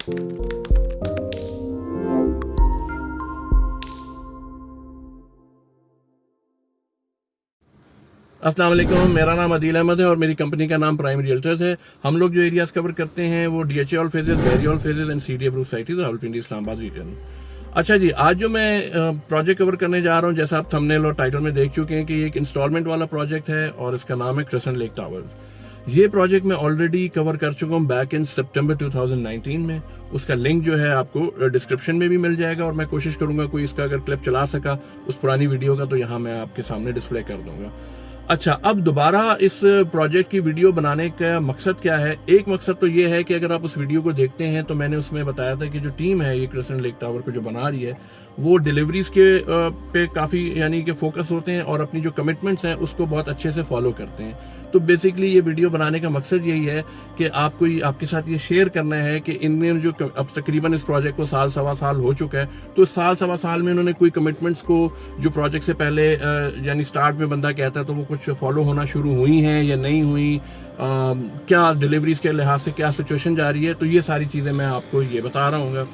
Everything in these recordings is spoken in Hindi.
अस्सलाम वालेकुम, मेरा नाम अदील अहमद है और मेरी कंपनी का नाम प्राइम रियल्टर्स है। हम लोग जो एरियाज कवर करते हैं वो DHA all phases, Bahria all phases and CD approve sites और रावलपिंडी इस्लामाबाद रीजन। अच्छा जी, आज जो मैं प्रोजेक्ट कवर करने जा रहा हूँ, जैसा आप थंबनेल और टाइटल में देख चुके हैं कि ये एक इंस्टॉलमेंट वाला प्रोजेक्ट है और इसका नाम है क्रेसेंट लेक टावर। ये प्रोजेक्ट मैं ऑलरेडी कवर कर चुका हूँ बैक इन सितंबर 2019 में। उसका लिंक जो है आपको डिस्क्रिप्शन में भी मिल जाएगा और मैं कोशिश करूंगा कोई इसका अगर क्लिप चला सका उस पुरानी वीडियो का तो यहाँ मैं आपके सामने डिस्प्ले कर दूंगा। अच्छा, अब दोबारा इस प्रोजेक्ट की वीडियो बनाने का मकसद क्या है? एक मकसद तो ये है कि अगर आप उस वीडियो को देखते हैं तो मैंने उसमें बताया था कि जो टीम है ये क्रेसेंट लेक टावर को जो बना रही है वो डिलीवरीज के पे काफ़ी यानी कि फोकस होते हैं और अपनी जो कमिटमेंट्स हैं उसको बहुत अच्छे से फॉलो करते हैं। तो बेसिकली ये वीडियो बनाने का मकसद यही है कि आपको आपके साथ ये शेयर करना है कि इनमें जो अब तकरीबन इस प्रोजेक्ट को साल सवा साल हो चुका है, तो साल सवा साल में उन्होंने कोई कमिटमेंट्स को जो प्रोजेक्ट से पहले यानी स्टार्ट में बंदा कहता है तो वो कुछ फॉलो होना शुरू हुई हैं या नहीं हुई, क्या डिलीवरीज के लिहाज से क्या सिचुएशन जा रही है, तो ये सारी चीज़ें मैं आपको ये बता रहा हूँ।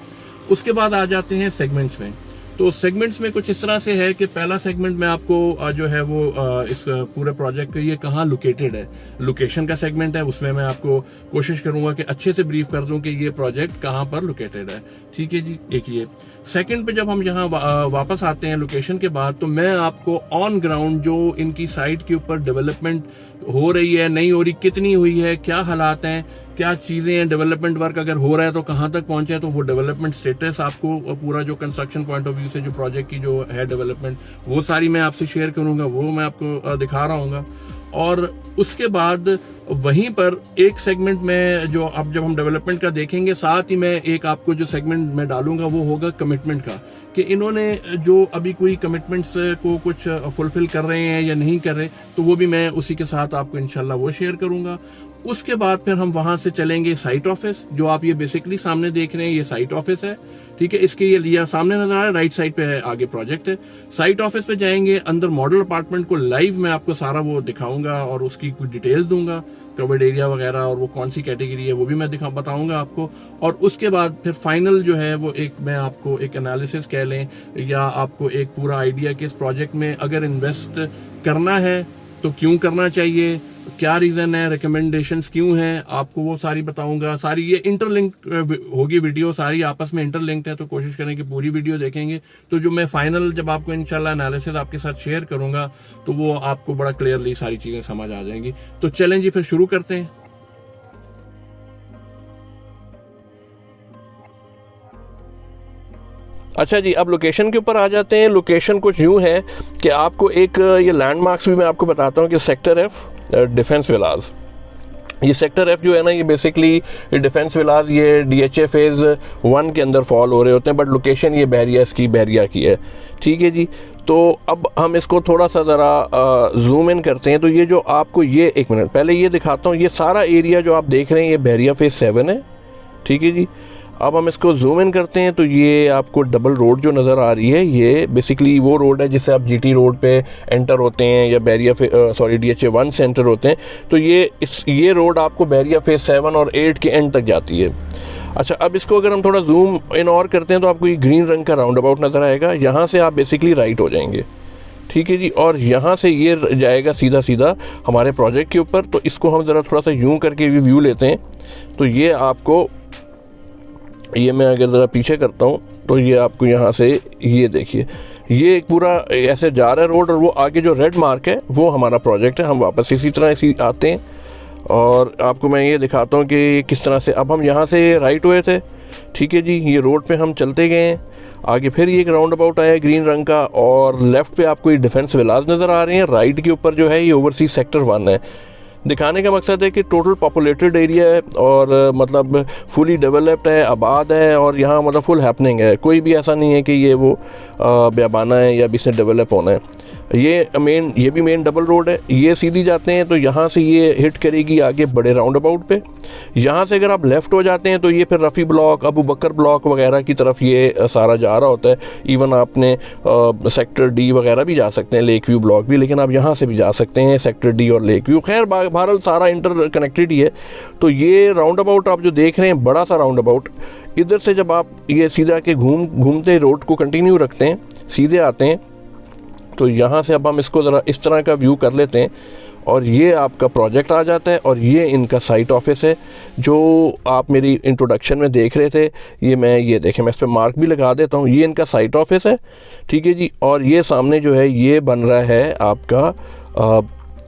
उसके बाद आ जाते हैं सेगमेंट्स में। तो सेगमेंट्स में कुछ इस तरह से है कि पहला सेगमेंट में आपको जो है वो इस पूरे प्रोजेक्ट का ये कहाँ लोकेटेड है, लोकेशन का सेगमेंट है। उसमें मैं आपको कोशिश करूंगा कि अच्छे से ब्रीफ कर दूं कि ये प्रोजेक्ट कहाँ पर लोकेटेड है। ठीक है जी, एक ये। सेकंड पे जब हम यहाँ वापस आते हैं लोकेशन के बाद, तो मैं आपको ऑन ग्राउंड जो इनकी साइट के ऊपर डेवलपमेंट हो रही है, नहीं हो रही, कितनी हुई है, क्या हालात हैं, क्या चीजें हैं, डेवलपमेंट वर्क अगर हो रहा है तो कहाँ तक पहुंचे हैं, तो वो डेवलपमेंट स्टेटस आपको पूरा जो कंस्ट्रक्शन पॉइंट ऑफ व्यू से जो प्रोजेक्ट की जो है डेवलपमेंट वो सारी मैं आपसे शेयर करूंगा, वो मैं आपको दिखा रहा हूँ। और उसके बाद वहीं पर एक सेगमेंट में जो अब जब हम डेवलपमेंट का देखेंगे, साथ ही मैं एक आपको जो सेगमेंट में डालूंगा वो होगा कमिटमेंट का, कि इन्होंने जो अभी कोई कमिटमेंट्स को कुछ फुलफिल कर रहे हैं या नहीं कर रहे, तो वो भी मैं उसी के साथ आपको इंशाल्लाह वो शेयर करूंगा। उसके बाद फिर हम वहां से चलेंगे साइट ऑफिस, जो आप ये बेसिकली सामने देख रहे हैं ये साइट ऑफिस है। ठीक है, इसके ये लिया सामने नजर आ रहा है, राइट साइड पे है, आगे प्रोजेक्ट है। साइट ऑफिस पे जाएंगे, अंदर मॉडल अपार्टमेंट को लाइव मैं आपको सारा वो दिखाऊंगा और उसकी कुछ डिटेल्स दूंगा, कवर्ड एरिया वगैरह और वो कौन सी कैटेगरी है वो भी मैं बताऊंगा आपको। और उसके बाद फिर फाइनल जो है वो एक मैं आपको एक एनालिसिस कह लें या आपको एक पूरा आइडिया कि इस प्रोजेक्ट में अगर इन्वेस्ट करना है तो क्यों करना चाहिए, क्या रीजन है, रिकमेंडेशंस क्यों हैं, आपको वो सारी बताऊंगा। सारी ये इंटरलिंक्ड होगी वीडियो, सारी आपस में इंटरलिंक्ड है, तो कोशिश करें कि पूरी वीडियो देखेंगे तो जो मैं फाइनल जब आपको इंशाल्लाह एनालिसिस आपके साथ शेयर करूंगा तो वो आपको बड़ा क्लियरली सारी चीजें समझ आ जाएंगी। तो चलें जी, फिर शुरू करते हैं। अच्छा जी, अब लोकेशन के ऊपर आ जाते हैं। लोकेशन कुछ यूँ है कि आपको एक ये लैंडमार्क्स भी मैं आपको बताता हूँ कि सेक्टर एफ डिफेंस विलाज, ये सेक्टर एफ जो है ना, ये बेसिकली डिफेंस विलाज ये डीएचए फेज़ 1 के अंदर फॉल हो रहे होते हैं, बट लोकेशन ये बैरिया की है। ठीक है जी, तो अब हम इसको थोड़ा सा ज़रा जूम इन करते हैं। तो ये जो आपको ये एक मिनट पहले ये दिखाता हूँ, ये सारा एरिया जो आप देख रहे हैं ये बैरिया फेज़ 7 है। ठीक है जी, अब हम इसको जूम इन करते हैं तो ये आपको डबल रोड जो नज़र आ रही है ये बेसिकली वो रोड है जिससे आप जीटी रोड पे एंटर होते हैं या बैरिया डीएचए 1 से एंटर होते हैं। तो ये रोड आपको बैरिया फेज़ 7 और 8 के एंड तक जाती है। अच्छा, अब इसको अगर हम थोड़ा जूम इन और करते हैं तो आपको ये ग्रीन रंग का राउंड अबाउट नज़र आएगा, यहाँ से आप बेसिकली राइट हो जाएंगे। ठीक है जी, और यहाँ से ये जाएगा सीधा सीधा हमारे प्रोजेक्ट के ऊपर। तो इसको हम ज़रा थोड़ा सा यूँ करके व्यू लेते हैं तो ये आपको, ये मैं अगर ज़रा पीछे करता हूँ तो ये आपको यहाँ से ये देखिए ये एक पूरा ऐसे जा रहा है रोड और वो आगे जो रेड मार्क है वो हमारा प्रोजेक्ट है। हम वापस इसी तरह इसी आते हैं और आपको मैं ये दिखाता हूँ कि किस तरह से अब हम यहाँ से राइट हुए थे। ठीक है जी, ये रोड पे हम चलते गए हैं, आगे फिर ये एक राउंड अबाउट आया है ग्रीन रंग का और लेफ़्ट पे आपको ये डिफेंस विलाज नज़र आ रहे हैं। राइट के ऊपर जो है ये ओवरसीज सेक्टर 1 है। दिखाने का मकसद है कि टोटल पॉपुलेटेड एरिया है और मतलब फुली डेवलप्ड है, आबाद है और यहाँ मतलब फुल हैपनिंग है। कोई भी ऐसा नहीं है कि ये वो बेबाना है या इसने डेवलप होना है। ये भी मेन डबल रोड है, ये सीधी जाते हैं तो यहाँ से ये हिट करेगी आगे बड़े राउंड अबाउट पे। यहाँ से अगर आप लेफ़्ट हो जाते हैं तो ये फिर रफ़ी ब्लॉक, अबू बकर ब्लॉक वगैरह की तरफ ये सारा जा रहा होता है। इवन आपने सेक्टर डी वगैरह भी जा सकते हैं, लेक व्यू ब्लॉक भी, लेकिन आप यहाँ से भी जा सकते हैं सेक्टर डी और लेक व्यू। खैर बहरहाल सारा इंटर कनेक्टेड ही है। तो ये राउंड अबाउट आप जो देख रहे हैं, बड़ा सा राउंड अबाउट, इधर से जब आप ये सीधा के घूमते रोड को कंटिन्यू रखते हैं, सीधे आते हैं, तो यहाँ से अब हम इसको ज़रा इस तरह का व्यू कर लेते हैं और ये आपका प्रोजेक्ट आ जाता है। और ये इनका साइट ऑफिस है जो आप मेरी इंट्रोडक्शन में देख रहे थे। ये देखें, मैं इस पर मार्क भी लगा देता हूँ, ये इनका साइट ऑफिस है, ठीक है जी। और ये सामने जो है ये बन रहा है आपका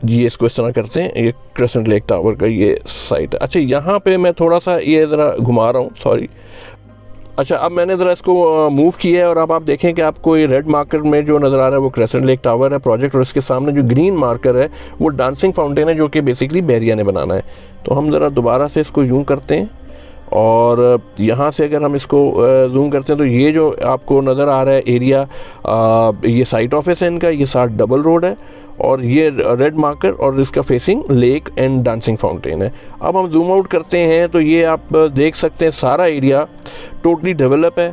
जी, इसको इस तरह करते हैं, ये क्रेसेंट लेक टावर का ये साइट है। अच्छा, यहाँ पे मैं थोड़ा सा ये ज़रा घुमा रहा हूँ, सॉरी। अच्छा, अब मैंने ज़रा इसको मूव किया है और अब आप देखें कि आपको ये रेड मार्कर में जो नज़र आ रहा है वो क्रेसेंट लेक टावर है प्रोजेक्ट, और इसके सामने जो ग्रीन मार्कर है वो डांसिंग फाउंटेन है जो कि बेसिकली बैरिया ने बनाना है। तो हम ज़रा दोबारा से इसको यूँ करते हैं और यहाँ से अगर हम इसको जूम करते हैं तो ये जो आपको नज़र आ रहा है एरिया, ये साइट ऑफिस है इनका, ये साथ डबल रोड है और ये रेड मार्कर और इसका facing lake and dancing fountain है। अब हम जूम आउट करते हैं तो ये आप देख सकते हैं सारा एरिया टोटली डेवलप है,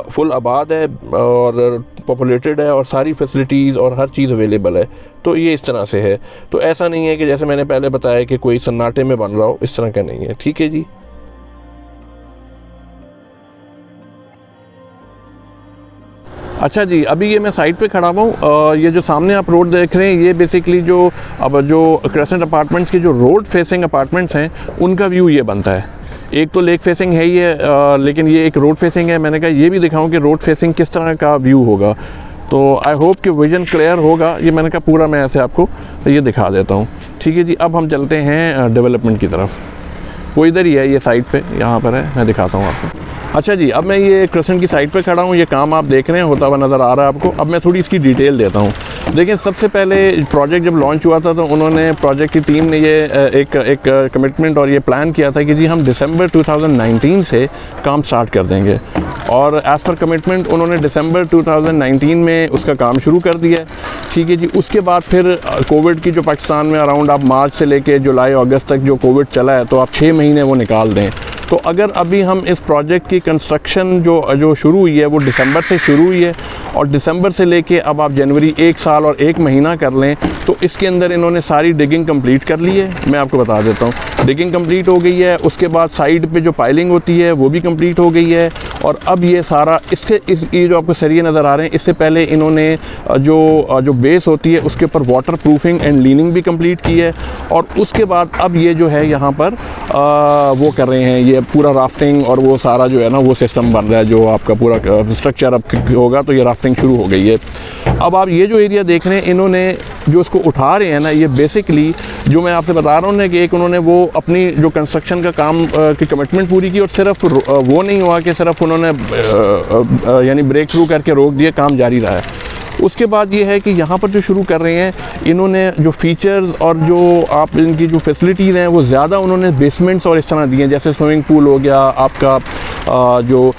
फुल आबाद है और पॉपुलेटेड है और सारी फैसिलिटीज़ और हर चीज़ अवेलेबल है। तो ये इस तरह से है। तो ऐसा नहीं है कि जैसे मैंने पहले बताया कि कोई सन्नाटे में बन रहा हो, इस तरह का नहीं है, ठीक है जी। अच्छा जी, अभी ये मैं साइट पे खड़ा हूँ। ये जो सामने आप रोड देख रहे हैं ये बेसिकली जो क्रेसेंट अपार्टमेंट्स की जो रोड फेसिंग अपार्टमेंट्स हैं उनका व्यू ये बनता है। एक तो लेक फेसिंग है ही है, लेकिन ये एक रोड फेसिंग है। मैंने कहा ये भी दिखाऊं कि रोड फेसिंग किस तरह का व्यू होगा। तो आई होप कि विजन क्लियर होगा। ये मैंने कहा पूरा मैं ऐसे आपको ये दिखा देता हूँ, ठीक है जी। अब हम चलते हैं डेवलपमेंट की तरफ। वो इधर ही है, ये साइट पे यहाँ पर है, मैं दिखाता हूँ आपको। अच्छा जी, अब मैं ये क्रेसेंट की साइट पे खड़ा हूँ, ये काम आप देख रहे हैं होता हुआ नज़र आ रहा है आपको। अब मैं थोड़ी इसकी डिटेल देता हूँ। देखिए, सबसे पहले प्रोजेक्ट जब लॉन्च हुआ था तो उन्होंने प्रोजेक्ट की टीम ने ये एक कमिटमेंट और ये प्लान किया था कि जी हम दिसंबर 2019 से काम स्टार्ट कर देंगे, और एज़ पर कमिटमेंट उन्होंने दिसंबर 2019 में उसका काम शुरू कर दिया है, ठीक है जी। उसके बाद फिर कोविड की जो पाकिस्तान में अराउंड आप मार्च से लेके जुलाई अगस्त तक जो कोविड चला है, तो आप 6 महीने वो निकाल दें। तो अगर अभी हम इस प्रोजेक्ट की कंस्ट्रक्शन जो शुरू हुई है वो दिसंबर से शुरू हुई है, और दिसंबर से लेके अब आप जनवरी 1 साल और 1 महीना कर लें, तो इसके अंदर इन्होंने सारी डिगिंग कंप्लीट कर ली है। मैं आपको बता देता हूँ, डिगिंग कंप्लीट हो गई है। उसके बाद साइड पे जो पाइलिंग होती है वो भी कंप्लीट हो गई है। और अब ये सारा ये जो आपको सरिये नज़र आ रहे हैं, इससे पहले इन्होंने जो बेस होती है उसके ऊपर वाटर प्रूफिंग एंड लीनिंग भी कंप्लीट की है। और उसके बाद अब ये जो है यहाँ पर वो कर रहे हैं, ये पूरा राफ्टिंग और वो सारा जो है ना वो सिस्टम बन रहा है, जो आपका पूरा स्ट्रक्चर अब होगा। तो ये राफ्टिंग शुरू हो गई है। अब आप ये जो एरिया देख रहे हैं, इन्होंने जो इसको उठा रहे हैं ना, ये बेसिकली जो मैं आपसे बता रहा हूँ ना कि एक उन्होंने वो अपनी जो कंस्ट्रक्शन का काम की कमिटमेंट पूरी की, और सिर्फ वो नहीं हुआ कि सिर्फ उन्होंने यानी ब्रेक थ्रू करके रोक दिया, काम जारी रहा है। उसके बाद ये है कि यहाँ पर जो शुरू कर रहे हैं, इन्होंने जो फीचर्स और जो आप इनकी जो फैसिलिटीज़ हैं वो ज़्यादा उन्होंने बेसमेंट्स और इस तरह दिए हैं, जैसे स्विमिंग पूल हो गया, आपका जो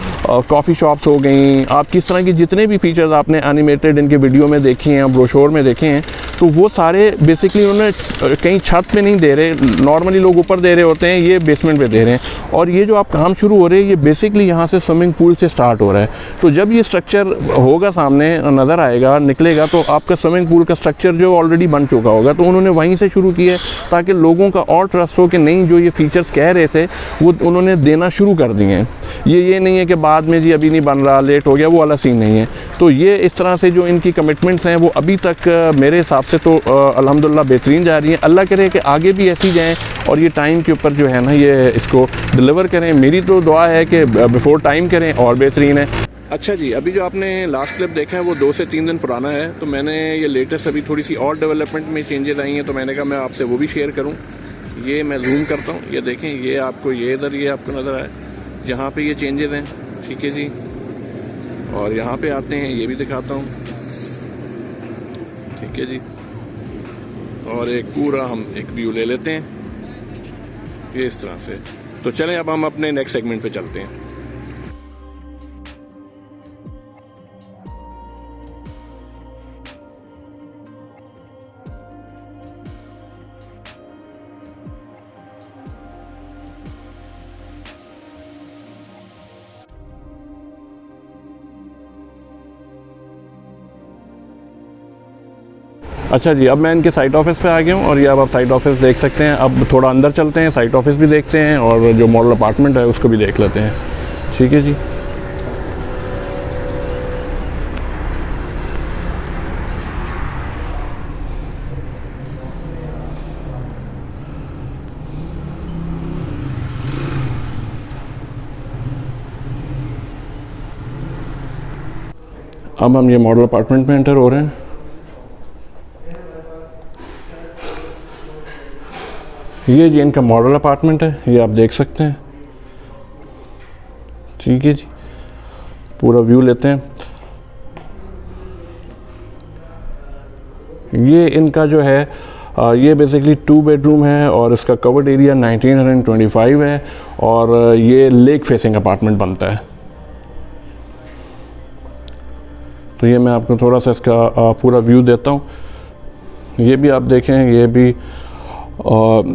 कॉफ़ी शॉप्स हो गई, आप किस तरह की जितने भी फीचर्स आपने एनिमेटेड इनके वीडियो में देखे हैं, ब्रोशोर में देखे हैं, तो वो सारे बेसिकली उन्होंने कहीं छत पे नहीं दे रहे। नॉर्मली लोग ऊपर दे रहे होते हैं, ये बेसमेंट पे दे रहे हैं। और ये जो आप काम शुरू हो रहे हैं, ये बेसिकली यहाँ से स्विमिंग पूल से स्टार्ट हो रहा है। तो जब ये स्ट्रक्चर होगा, सामने नज़र आएगा, निकलेगा, तो आपका स्विमिंग पूल का स्ट्रक्चर जो ऑलरेडी बन चुका होगा। तो उन्होंने वहीं से शुरू किया ताकि लोगों का और ट्रस्ट हो कि नहीं, जो ये फीचर्स कह रहे थे वो उन्होंने देना शुरू कर दिए हैं। ये नहीं है कि बाद में जी अभी नहीं बन रहा, लेट हो गया, वो वाला सीन नहीं है। तो ये इस तरह से जो इनकी कमिटमेंट्स हैं वो अभी तक मेरे हिसाब से तो अल्हम्दुलिल्लाह बेहतरीन जा रही हैं। अल्लाह करे कि आगे भी ऐसी जाएँ और ये टाइम के ऊपर जो है ना ये इसको डिलीवर करें। मेरी तो दुआ है कि बिफोर टाइम करें और बेहतरीन है। अच्छा जी, अभी जो आपने लास्ट क्लिप देखा है वो 2 से 3 दिन पुराना है। तो मैंने ये लेटेस्ट अभी थोड़ी सी और डेवलपमेंट में चेंजेस आई हैं, तो मैंने कहा मैं आपसे वो भी शेयर करूँ। ये मैं जूम करता हूँ, ये देखें, ये आपको ये इधर ये आपको नज़र आए जहाँ पे ये चेंजेस हैं, ठीक है जी। और यहाँ पे आते हैं, ये भी दिखाता हूँ, ठीक है जी। और एक पूरा हम एक व्यू ले लेते हैं ये इस तरह से। तो चलें अब हम अपने नेक्स्ट सेगमेंट पे चलते हैं। अच्छा जी, अब मैं इनके साइट ऑफिस पे आ गया हूँ और ये अब आप साइट ऑफिस देख सकते हैं। अब थोड़ा अंदर चलते हैं, साइट ऑफिस भी देखते हैं और जो मॉडल अपार्टमेंट है उसको भी देख लेते हैं। ठीक है जी। अब हम ये मॉडल अपार्टमेंट में एंटर हो रहे हैं। ये जी इनका मॉडल अपार्टमेंट है, ये आप देख सकते हैं। ठीक है जी, पूरा व्यू लेते हैं। ये इनका जो है ये बेसिकली 2 बेडरूम है और इसका कवर्ड एरिया 1925 है और ये लेक फेसिंग अपार्टमेंट बनता है। तो ये मैं आपको थोड़ा सा इसका पूरा व्यू देता हूँ। ये भी आप देखें, ये भी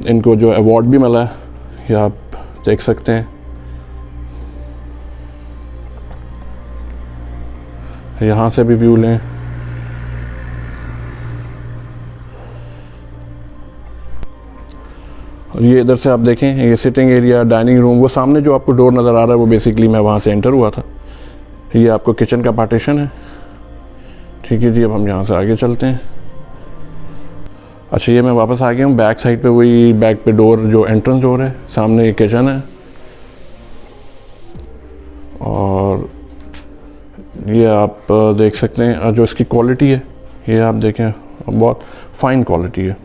इनको जो अवार्ड भी मिला है, ये आप देख सकते हैं। यहाँ से भी व्यू लें। और ये इधर से आप देखें, ये सिटिंग एरिया, डाइनिंग रूम, वो सामने जो आपको डोर नज़र आ रहा है वो बेसिकली मैं वहाँ से एंटर हुआ था। ये आपको किचन का पार्टीशन है। ठीक है जी, अब हम यहाँ से आगे चलते हैं। अच्छा, ये मैं वापस आ गया हूँ बैक साइड पे, वही बैक पे डोर जो एंट्रेंस डोर है, सामने ये किचन है। और ये आप देख सकते हैं जो इसकी क्वालिटी है, ये आप देखें बहुत फाइन क्वालिटी है।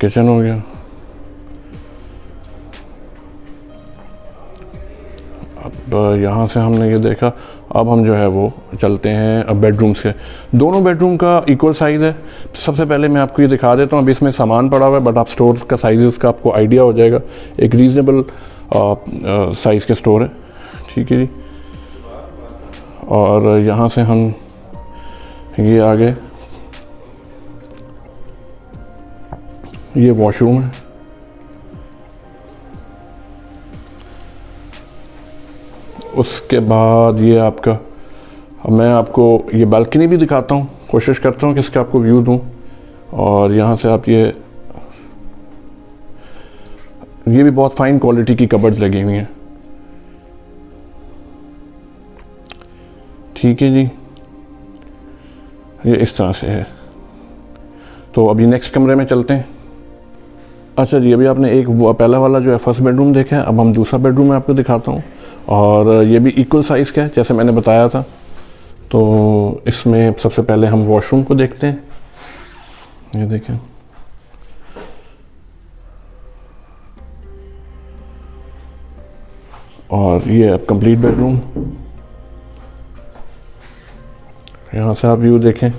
किचन हो गया। अब यहाँ से हमने ये देखा, अब हम जो है वो चलते हैं अब बेडरूम्स के। दोनों बेडरूम का इक्वल साइज़ है। सबसे पहले मैं आपको ये दिखा देता हूँ, अभी इसमें सामान पड़ा हुआ है बट आप स्टोर का साइज़ का आपको आइडिया हो जाएगा। एक रीज़नेबल साइज़ के स्टोर है। ठीक है जी। और यहाँ से हम ये आ गए, ये वॉशरूम है। उसके बाद ये आपका, अब मैं आपको ये बालकनी भी दिखाता हूँ, कोशिश करता हूँ कि इसका आपको व्यू दूँ। और यहाँ से आप ये भी बहुत फाइन क्वालिटी की कबर्ड्स लगी हुई हैं। ठीक है जी, ये इस तरह से है। तो अभी नेक्स्ट कमरे में चलते हैं। अच्छा जी, अभी आपने एक पहला वाला जो है फर्स्ट बेडरूम देखा है, अब हम दूसरा बेडरूम में आपको दिखाता हूँ। और ये भी इक्वल साइज़ का है जैसे मैंने बताया था। तो इसमें सबसे पहले हम वॉशरूम को देखते हैं। ये देखें, और ये अब कंप्लीट बेडरूम। यहाँ से आप व्यू देखें,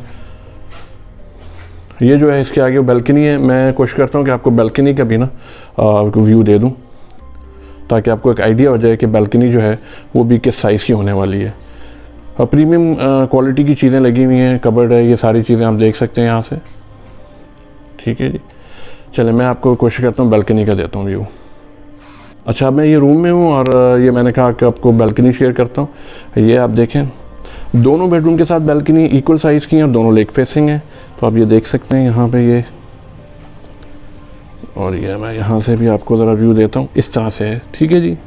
ये जो है इसके आगे बालकनी है। मैं कोशिश करता हूँ कि आपको बालकनी का भी ना व्यू दे दूँ, ताकि आपको एक आइडिया हो जाए कि बालकनी जो है वो भी किस साइज़ की होने वाली है। प्रीमियम क्वालिटी की चीज़ें लगी हुई हैं, कबर्ड है, ये सारी चीज़ें आप देख सकते हैं यहाँ से। ठीक है जी, चले मैं आपको कोशिश करता हूँ बालकनी का देता हूँ व्यू। अच्छा, अब मैं ये रूम में हूँ और ये मैंने कहा कि आपको बालकनी शेयर करता हूँ। ये आप देखें, दोनों बेडरूम के साथ बालकनी इक्वल साइज़ की हैं और दोनों लेक फेसिंग हैं। तो आप ये देख सकते हैं यहाँ पे ये, और ये मैं यहाँ से भी आपको ज़रा व्यू देता हूँ, इस तरह से है। ठीक है जी।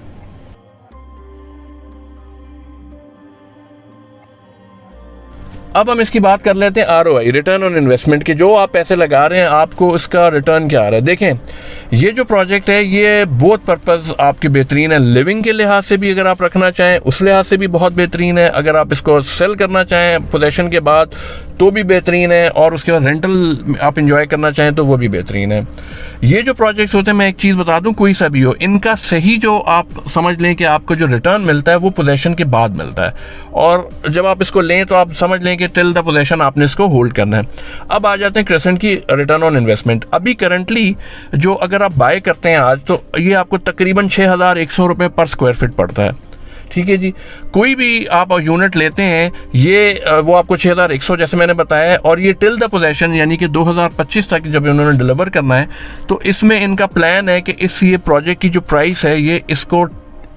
अब हम इसकी बात कर लेते हैं ROI, रिटर्न ऑन इन्वेस्टमेंट के। जो आप पैसे लगा रहे हैं आपको इसका रिटर्न क्या आ रहा है। देखें, ये जो प्रोजेक्ट है ये बोथ पर्पज़ आपकी बेहतरीन है। लिविंग के लिहाज से भी अगर आप रखना चाहें उस लिहाज से भी बहुत बेहतरीन है। अगर आप इसको सेल करना चाहें पोजेशन के बाद तो भी बेहतरीन है, और उसके बाद रेंटल आप इंजॉय करना चाहें तो वो भी बेहतरीन है। ये जो प्रोजेक्ट्स होते हैं, मैं एक चीज़ बता दूं, कोई सा भी हो, इनका सही जो आप समझ लें कि आपको जो रिटर्न मिलता है वो पोजेशन के बाद मिलता है। और जब आप इसको लें तो आप समझ लें कि टिल द पोजेशन आपने इसको होल्ड करना है। अब आ जाते हैं क्रेसेंट की रिटर्न ऑन इन्वेस्टमेंट। अभी करंटली जो अगर आप बाय करते हैं आज, तो ये आपको तकरीबन 6,100 रुपये पर स्क्वायर फीट पड़ता है। ठीक है जी। कोई भी आप यूनिट लेते हैं, ये वो आपको 6,100 जैसे मैंने बताया है, और ये टिल द पोजेशन यानी कि 2025 तक जब उन्होंने डिलीवर करना है, तो इसमें इनका प्लान है कि इस ये प्रोजेक्ट की जो प्राइस है ये इसको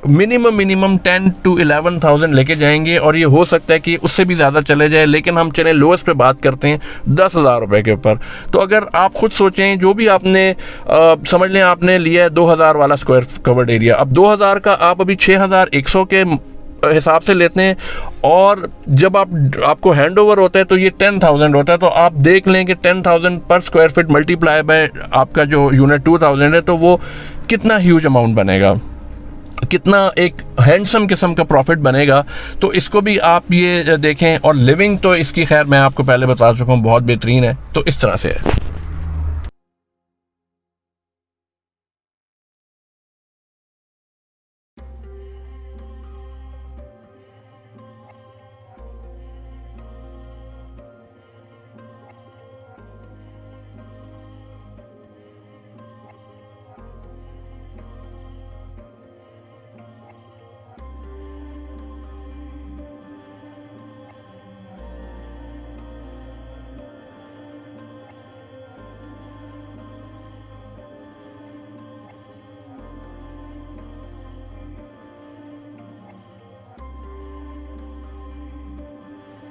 मिनिमम 10 to 11,000 लेके जाएंगे, और ये हो सकता है कि उससे भी ज़्यादा चले जाए, लेकिन हम चले लोएस्ट पे बात करते हैं 10,000 रुपये के ऊपर। तो अगर आप खुद सोचें, जो भी आपने समझ लें आपने लिया है 2,000 वाला स्क्वायर कवर्ड एरिया, अब 2,000 का आप अभी 6,100 के हिसाब से लेते हैं, और जब आपको हैंड ओवर होता है तो ये 10,000 होता है। तो आप देख लें कि 10,000 पर स्क्वायर फीट मल्टीप्लाई बाय आपका जो यूनिट 2,000 है, तो वो कितना ह्यूज अमाउंट बनेगा, कितना एक हैंडसम किस्म का प्रॉफिट बनेगा। तो इसको भी आप ये देखें। और लिविंग तो इसकी खैर मैं आपको पहले बता चुका हूँ, बहुत बेहतरीन है। तो इस तरह से है।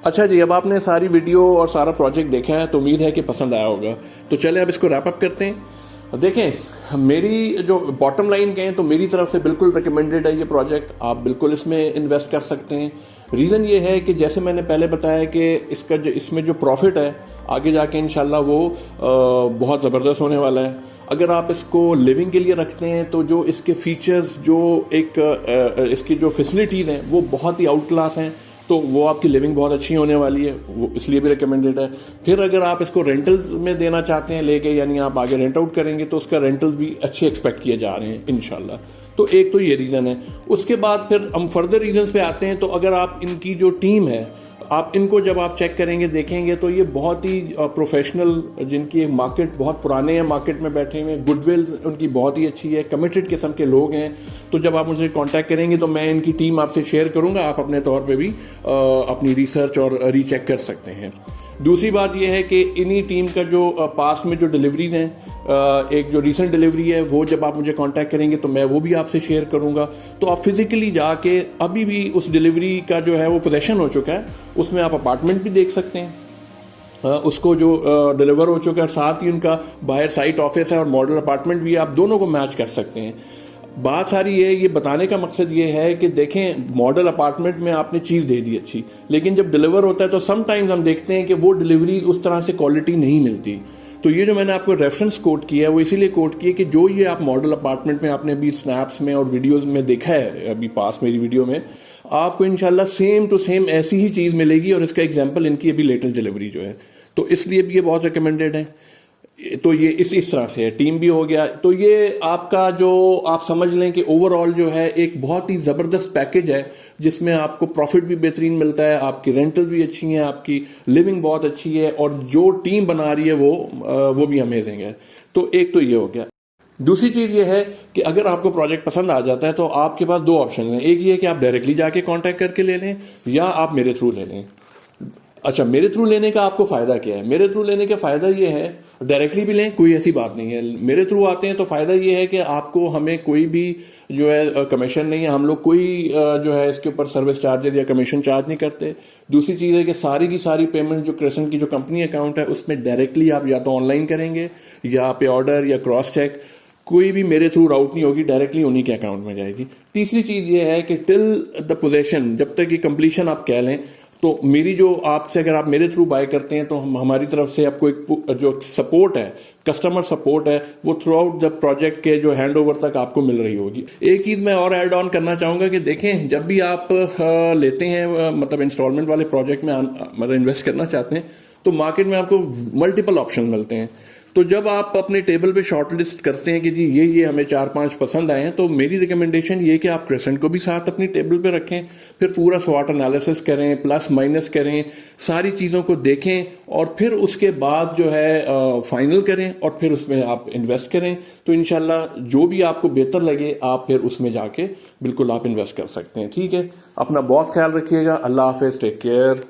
अच्छा जी, अब आपने सारी वीडियो और सारा प्रोजेक्ट देखा है तो उम्मीद है कि पसंद आया होगा। तो चले अब इसको रैप अप करते हैं। देखें, मेरी जो बॉटम लाइन कहें तो मेरी तरफ से बिल्कुल रिकमेंडेड है ये प्रोजेक्ट। आप बिल्कुल इसमें इन्वेस्ट कर सकते हैं। रीज़न ये है कि जैसे मैंने पहले बताया कि इसमें जो प्रॉफिट है आगे जाके इंशाल्लाह वो बहुत ज़बरदस्त होने वाला है। अगर आप इसको लिविंग के लिए रखते हैं तो जो इसके फीचर्स, जो इसकी जो फैसिलिटीज़ हैं वो बहुत ही आउट क्लास हैं। तो वो आपकी लिविंग बहुत अच्छी होने वाली है, वो इसलिए भी रिकमेंडेड है। फिर अगर आप इसको रेंटल्स में देना चाहते हैं लेके, यानी आप आगे रेंट आउट करेंगे, तो उसका रेंटल्स भी अच्छे एक्सपेक्ट किए जा रहे हैं इंशाल्लाह। तो एक तो ये रीज़न है। उसके बाद फिर हम फर्दर रीजंस पे आते हैं। तो अगर आप इनकी जो टीम है, आप इनको जब आप चेक करेंगे, देखेंगे, तो ये बहुत ही प्रोफेशनल, जिनकी एक मार्केट बहुत पुराने हैं, मार्केट में बैठे हुए, गुडविल उनकी बहुत ही अच्छी है, कमिटेड किस्म के लोग हैं। तो जब आप मुझे कांटेक्ट करेंगे तो मैं इनकी टीम आपसे शेयर करूंगा। आप अपने तौर पे भी अपनी रिसर्च और रीचेक कर सकते हैं। दूसरी बात यह है कि इन्हीं टीम का जो पास में जो डिलीवरीज हैं, एक जो रिसेंट डिलीवरी है वो जब आप मुझे कांटेक्ट करेंगे तो मैं वो भी आपसे शेयर करूंगा। तो आप फिजिकली जाके अभी भी उस डिलीवरी का जो है वो पोजेशन हो चुका है, उसमें आप अपार्टमेंट भी देख सकते हैं, उसको जो डिलीवर हो चुका है। साथ ही उनका बाहर साइट ऑफिस है और मॉडल अपार्टमेंट भी, आप दोनों को मैच कर सकते हैं। बात सारी है, ये बताने का मकसद ये है कि देखें, मॉडल अपार्टमेंट में आपने चीज़ दे दी अच्छी, लेकिन जब डिलीवर होता है तो समटाइम्स हम देखते हैं कि वो डिलीवरी उस तरह से क्वालिटी नहीं मिलती। तो ये जो मैंने आपको रेफरेंस कोट किया है वो इसीलिए कोट किया कि जो ये आप मॉडल अपार्टमेंट में आपने अभी स्नैप्स में और वीडियोस में देखा है, अभी पास मेरी वीडियो में, आपको इंशाल्लाह सेम टू सेम ऐसी ही चीज़ मिलेगी। और इसका एग्जाम्पल इनकी अभी लेटेस्ट डिलीवरी जो है, तो इसलिए भी ये बहुत रिकमेंडेड है। तो ये इस तरह से है, टीम भी हो गया। तो ये आपका जो आप समझ लें कि ओवरऑल जो है एक बहुत ही ज़बरदस्त पैकेज है, जिसमें आपको प्रॉफिट भी बेहतरीन मिलता है, आपकी रेंटल भी अच्छी है, आपकी लिविंग बहुत अच्छी है, और जो टीम बना रही है वो भी अमेजिंग है। तो एक तो ये हो गया। दूसरी चीज़ ये है कि अगर आपको प्रोजेक्ट पसंद आ जाता है तो आपके पास दो ऑप्शन हैं। एक ये है कि आप डायरेक्टली जाके कांटेक्ट करके ले लें, या आप मेरे थ्रू ले लें। अच्छा, मेरे थ्रू लेने का आपको फायदा क्या है? मेरे थ्रू लेने का फायदा ये है, डायरेक्टली भी लें, कोई ऐसी बात नहीं है। मेरे थ्रू आते हैं तो फायदा ये है कि आपको हमें कोई भी जो है कमीशन नहीं है, हम लोग कोई जो है इसके ऊपर सर्विस चार्जेस या कमीशन चार्ज नहीं करते। दूसरी चीज़ है कि सारी की सारी पेमेंट जो क्रेसेंट की जो कंपनी अकाउंट है उसमें डायरेक्टली आप या तो ऑनलाइन करेंगे या पे ऑर्डर या क्रॉस चेक, कोई भी मेरे थ्रू राउट नहीं होगी, डायरेक्टली उन्हीं के अकाउंट में जाएगी। तीसरी चीज़ ये है कि टिल द पोजेशन, जब तक ये कंप्लीशन आप कह लें, तो मेरी जो आपसे, अगर आप मेरे थ्रू बाय करते हैं तो हमारी तरफ से आपको एक जो सपोर्ट है, कस्टमर सपोर्ट है, वो थ्रू आउट द प्रोजेक्ट के जो हैंड ओवर तक आपको मिल रही होगी। एक चीज़ मैं और ऐड ऑन करना चाहूँगा कि देखें, जब भी आप लेते हैं, मतलब इंस्टॉलमेंट वाले प्रोजेक्ट में मतलब इन्वेस्ट करना चाहते हैं, तो मार्केट में आपको मल्टीपल ऑप्शन मिलते हैं। तो जब आप अपने टेबल पे शॉर्टलिस्ट करते हैं कि जी ये हमें 4-5 पसंद आए हैं, तो मेरी रिकमेंडेशन ये कि आप क्रेसेंट को भी साथ अपनी टेबल पे रखें, फिर पूरा स्वॉट एनालिसिस करें, प्लस माइनस करें, सारी चीज़ों को देखें, और फिर उसके बाद जो है फाइनल करें, और फिर उसमें आप इन्वेस्ट करें। तो इंशाल्लाह जो भी आपको बेहतर लगे आप फिर उसमें जाके बिल्कुल आप इन्वेस्ट कर सकते हैं। ठीक है, अपना बहुत ख्याल रखिएगा। अल्लाह हाफिज़, टेक केयर।